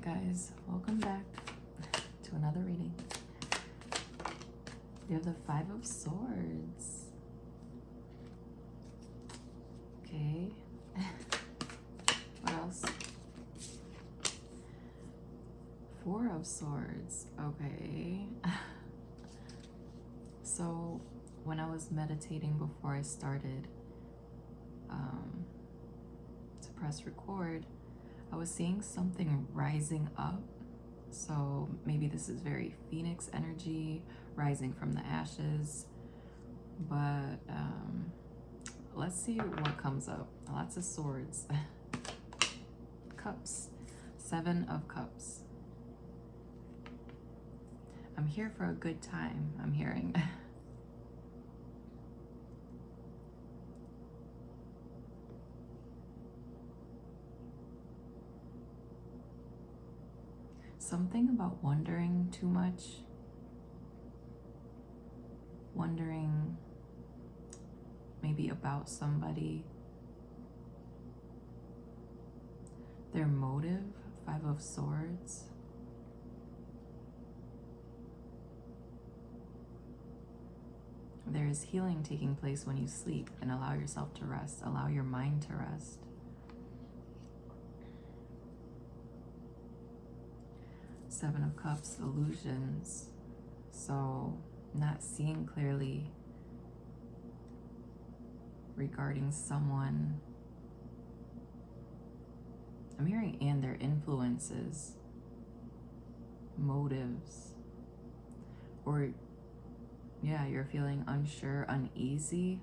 guys, welcome back to another reading. You have the Five of Swords. Okay. What else? Four of Swords. Okay. So when I was meditating before I started to press record, I was seeing something rising up. So maybe this is very Phoenix energy, rising from the ashes. But let's see what comes up. Lots of swords. Cups. Seven of Cups. I'm here for a good time, I'm hearing. Something about wondering too much. Wondering maybe about somebody. Their motive, Five of Swords. There is healing taking place when you sleep, and allow yourself to rest. Allow your mind to rest. Seven of Cups, illusions. So not seeing clearly regarding someone. I'm hearing and their influences, motives, or yeah, you're feeling unsure, uneasy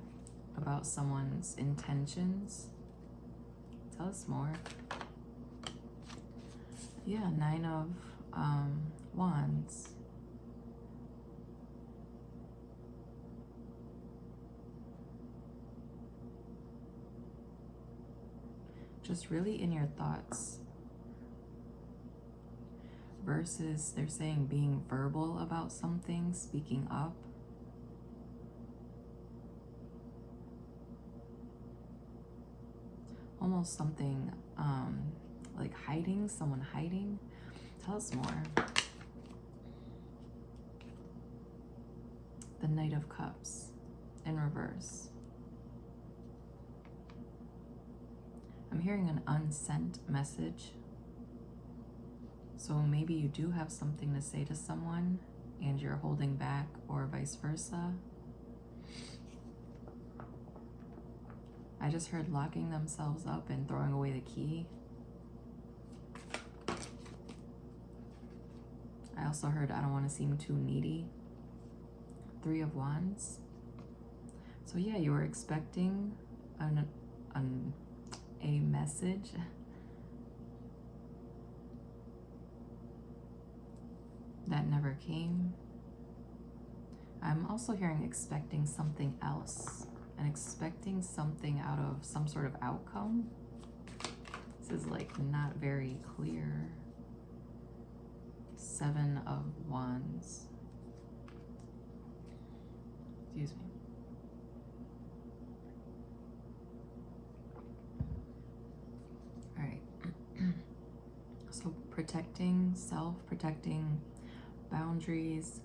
about someone's intentions. Tell us more. Yeah, Nine of Wands. Just really in your thoughts. Versus they're saying being verbal about something, speaking up. Almost something like hiding, someone hiding. Tell us more. The Knight of Cups in reverse. I'm hearing an unsent message. So maybe you do have something to say to someone and you're holding back, or vice versa. I just heard locking themselves up and throwing away the key. I also heard I don't want to seem too needy. Three of Wands. So yeah, you were expecting a message. That never came. I'm also hearing expecting something else. And expecting something out of some sort of outcome. This is like not very clear. Seven of Wands. Excuse me. All right. So protecting self, protecting boundaries.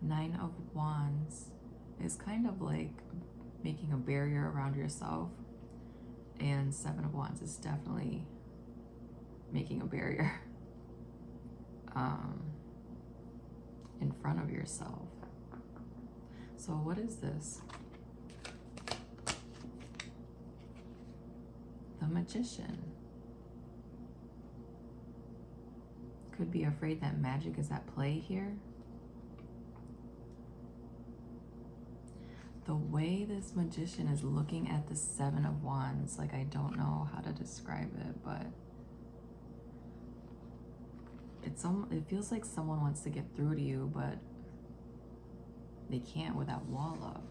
Nine of Wands is kind of like making a barrier around yourself, and Seven of Wands is definitely making a barrier in front of yourself. So what is this? The Magician. Could be afraid that magic is at play here. The way this magician is looking at the Seven of Wands, like I don't know how to describe it, but it feels like someone wants to get through to you, but they can't with that wall up.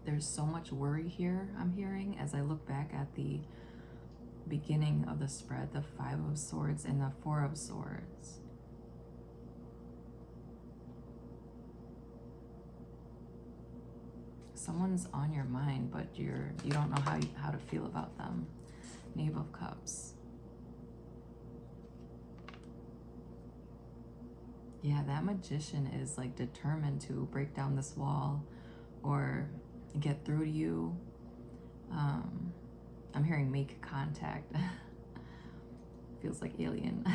There's so much worry here, I'm hearing, as I look back at the beginning of the spread, the Five of Swords and the Four of Swords. Someone's on your mind, but you don't know how to feel about them. Knave of Cups. Yeah, that magician is like determined to break down this wall or get through to you. I'm hearing make contact. Feels like alien.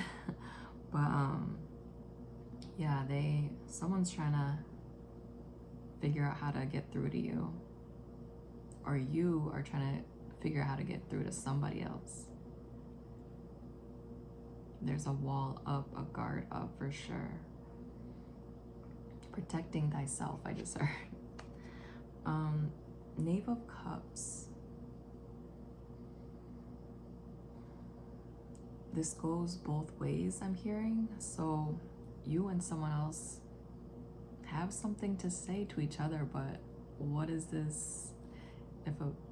But yeah, someone's trying to figure out how to get through to you, or you are trying to figure out how to get through to somebody else. There's a wall up, a guard up for sure. Protecting thyself, I just heard. Knave of Cups. This goes both ways, I'm hearing. So you and someone else have something to say to each other, but what is this?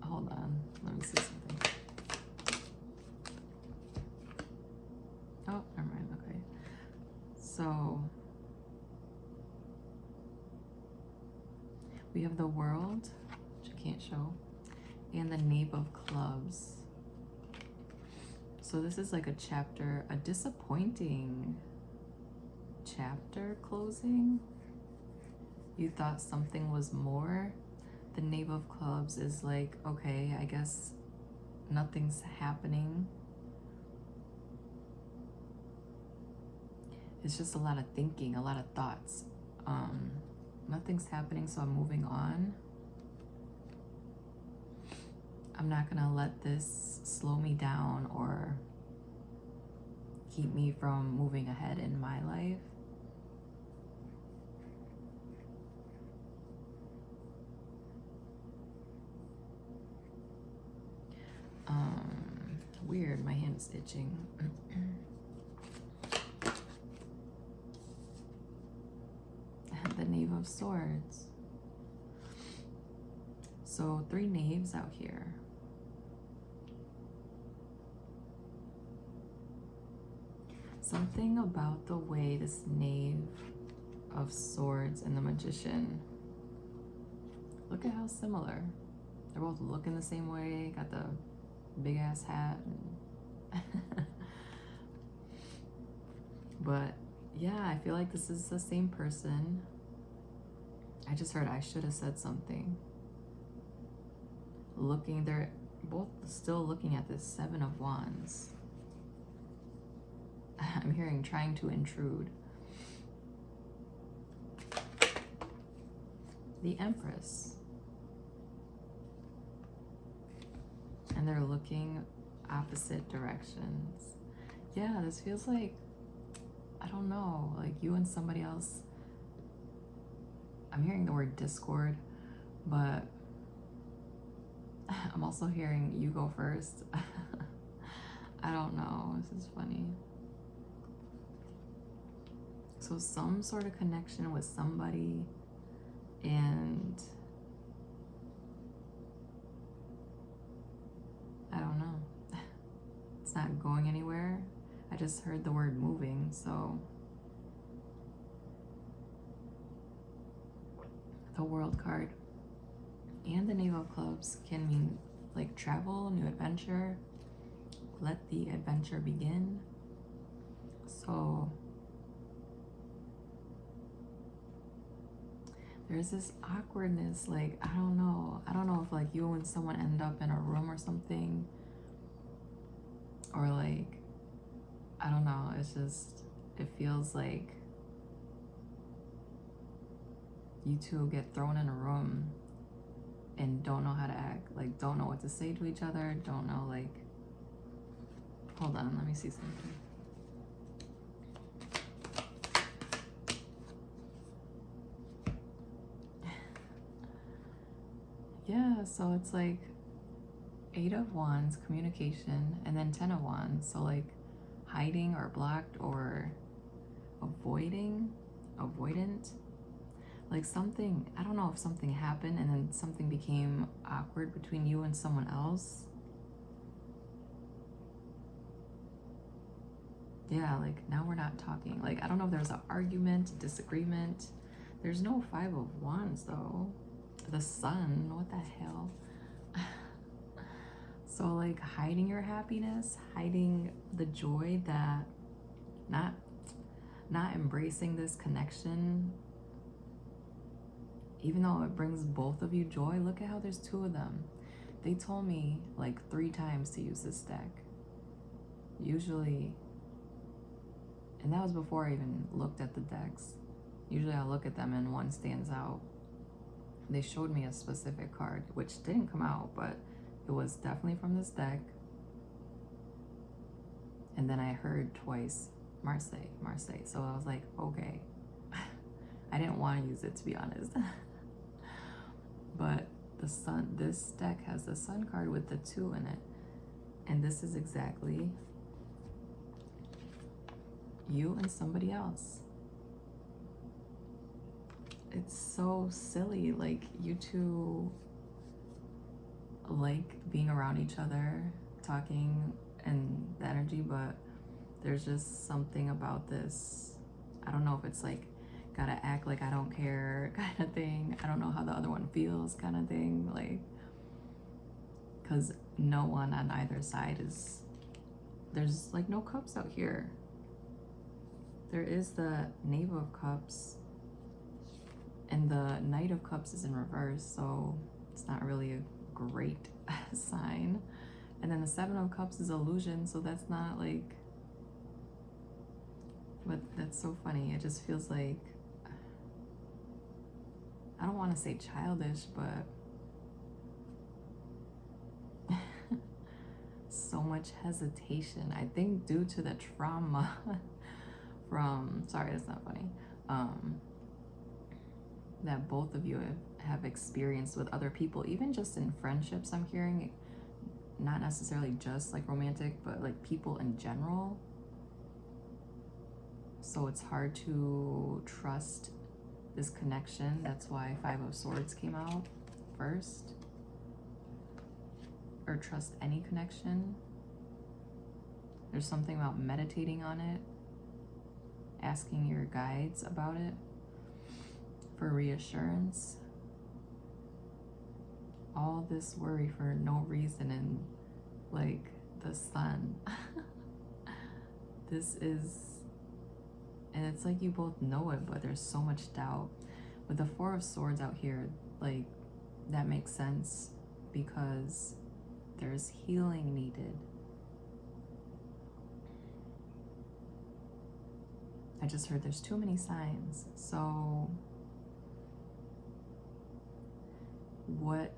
Hold on, let me see something. Oh, never mind, okay. So we have the World, which I can't show, and the Knave of Clubs. So this is like a chapter, a disappointing chapter closing. You thought something was more. The Knave of Clubs is like, okay, I guess nothing's happening. It's just a lot of thinking, a lot of thoughts. Nothing's happening, so I'm moving on. I'm not gonna let this slow me down or keep me from moving ahead in my life. Weird, my hand's itching. The Knave of Swords. So 3 knaves out here. Something about the way this Knave of Swords and the Magician, look at how similar. They're both looking the same way, got the big ass hat. But yeah, I feel like this is the same person. I just heard I should have said something. They're both still looking at this 7 of Wands. I'm hearing trying to intrude. The Empress. And they're looking opposite directions. Yeah, this feels like, I don't know, like you and somebody else. I'm hearing the word discord, but I'm also hearing you go first. I don't know, this is funny. So some sort of connection with somebody, and I don't know. It's not going anywhere. I just heard the word moving, so the World card and the Knave of Clubs can mean like travel, new adventure, let the adventure begin. So there's this awkwardness, like I don't know if like you and someone end up in a room or something, or like I don't know, it feels like you two get thrown in a room and don't know how to act, like don't know what to say to each other, don't know, like, hold on, let me see something. Yeah, so it's like 8 of Wands, communication, and then 10 of Wands, so like hiding or blocked or avoidant, like something, I don't know if something happened and then something became awkward between you and someone else. Yeah, like now we're not talking. Like I don't know if there's an argument, disagreement. There's no 5 of Wands though. The Sun, what the hell? So like hiding your happiness, hiding the joy that, not embracing this connection, even though it brings both of you joy. Look at how there's two of them. They told me like 3 times to use this deck. Usually, and that was before I even looked at the decks. Usually I'll look at them and one stands out. They showed me a specific card, which didn't come out, but it was definitely from this deck. And then I heard twice, Marseille, Marseille. So I was like, okay. I didn't want to use it, to be honest. But the sun, this deck has the sun card with the 2 in it. And this is exactly you and somebody else. It's so silly. Like, you two like being around each other, talking and the energy, but there's just something about this. I don't know if it's like, gotta act like I don't care kind of thing. I don't know how the other one feels kind of thing. Like, because no one on either side is, there's like no cups out here. There is the Knave of Cups, and the Knight of Cups is in reverse, so it's not really a great sign. And then the 7 of Cups is illusion, so that's not like, but that's so funny. It just feels like, I don't want to say childish, but so much hesitation. I think due to the trauma from, sorry, that's not funny, that both of you have experienced with other people, even just in friendships, I'm hearing, not necessarily just like romantic, but like people in general. So it's hard to trust this connection. That's why 5 of Swords came out first. Or trust any connection. There's something about meditating on it, asking your guides about it for reassurance. All this worry for no reason, and like the sun. This is, and it's like you both know it, but there's so much doubt. With the 4 of Swords out here, like, that makes sense because there's healing needed. I just heard there's too many signs. So what,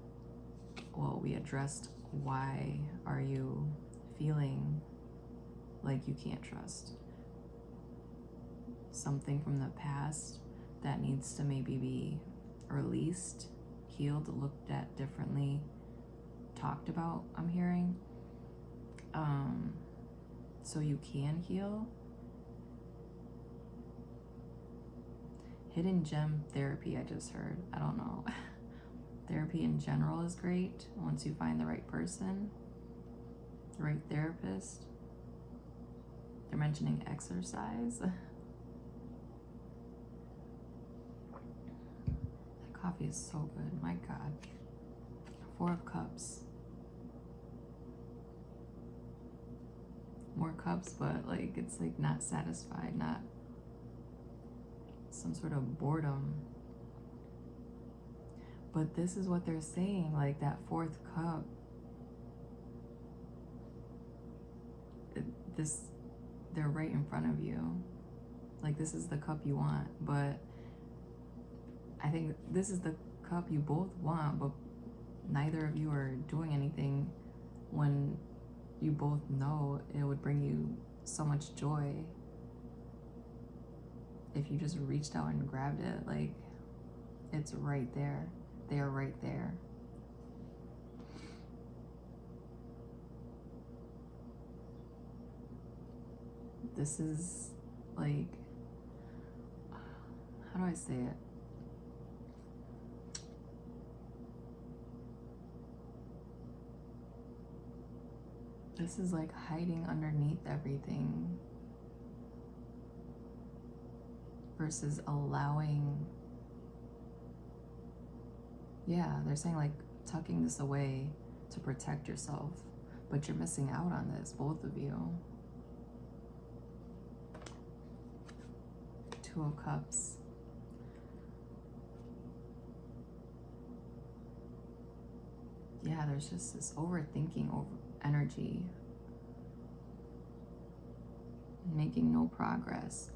well, we addressed why are you feeling like you can't trust. Something from the past that needs to maybe be released, healed, looked at differently, talked about, I'm hearing. So you can heal. Hidden gem therapy, I just heard. I don't know. Therapy in general is great once you find the right person, the right therapist. They're mentioning exercise. That coffee is so good, my God. 4 of Cups. More cups, but like it's like not satisfied, not some sort of boredom. But this is what they're saying, like that 4th cup. They're right in front of you. Like, this is the cup you want, but I think this is the cup you both want, but neither of you are doing anything when you both know it would bring you so much joy if you just reached out and grabbed it. Like, it's right there. They are right there. This is like, how do I say it? This is like hiding underneath everything versus allowing. Yeah, they're saying like tucking this away to protect yourself, but you're missing out on this, both of you. Two of Cups. Yeah, there's just this overthinking energy, making no progress.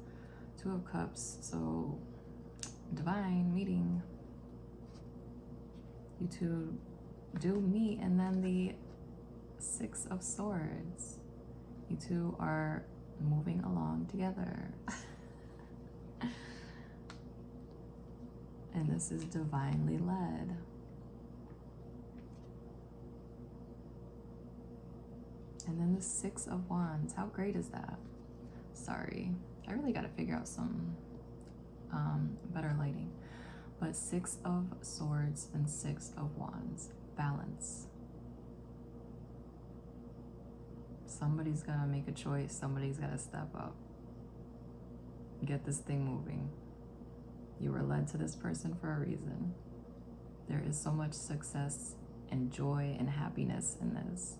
Two of Cups, so divine meeting. You two do meet, and then the Six of Swords. You two are moving along together. And this is divinely led. And then the Six of Wands. How great is that? Sorry, I really got to figure out some better lighting. But Six of Swords and Six of Wands. Balance. Somebody's got to make a choice. Somebody's got to step up. Get this thing moving. You were led to this person for a reason. There is so much success and joy and happiness in this.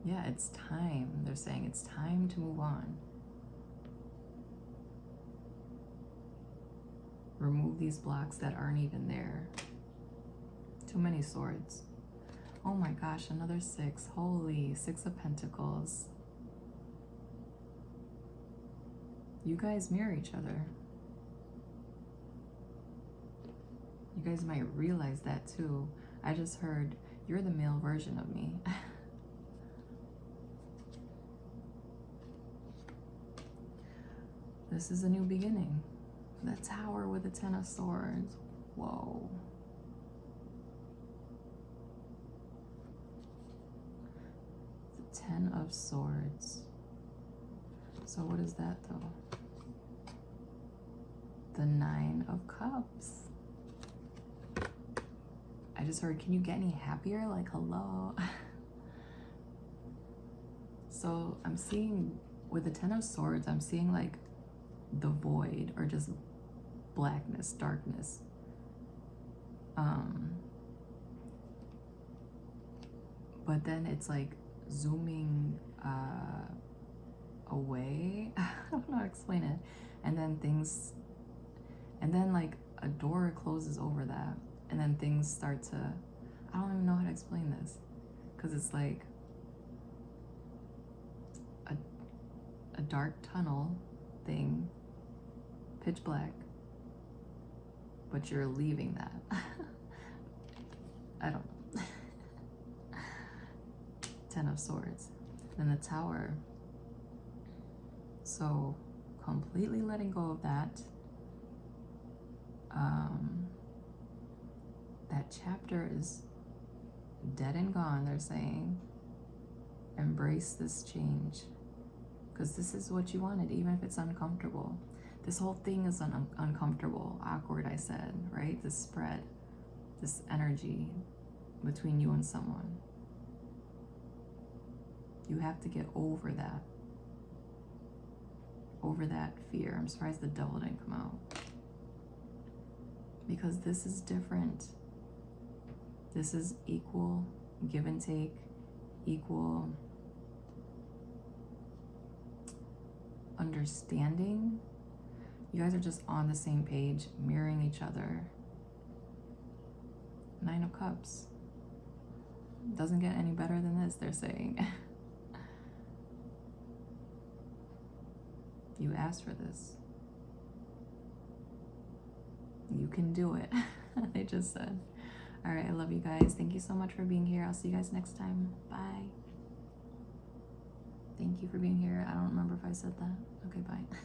Yeah, it's time. They're saying it's time to move on. Remove these blocks that aren't even there. Too many swords. Oh my gosh, another six. Holy, Six of Pentacles. You guys mirror each other. You guys might realize that too. I just heard, you're the male version of me. This is a new beginning. The Tower with the Ten of Swords. Whoa. The Ten of Swords. So what is that though? The Nine of Cups. I just heard, can you get any happier? Like, hello. So I'm seeing, with the Ten of Swords, I'm seeing like the void, or just blackness, darkness. But then it's like zooming away. I don't know how to explain it. And then like a door closes over that, and then things start to, I don't even know how to explain this, because it's like a dark tunnel thing, pitch black, but you're leaving that. I don't know. Ten of Swords. Then the Tower. So completely letting go of that. That chapter is dead and gone, they're saying. Embrace this change, because this is what you wanted, even if it's uncomfortable. This whole thing is uncomfortable, awkward, I said, right? This spread, this energy between you and someone. You have to get over that. Over that fear. I'm surprised the Devil didn't come out. Because this is different. This is equal give and take, equal understanding. You guys are just on the same page, mirroring each other. Nine of Cups. Doesn't get any better than this, they're saying. You asked for this. You can do it. They just said. All right, I love you guys. Thank you so much for being here. I'll see you guys next time. Bye. Thank you for being here. I don't remember if I said that. Okay, bye.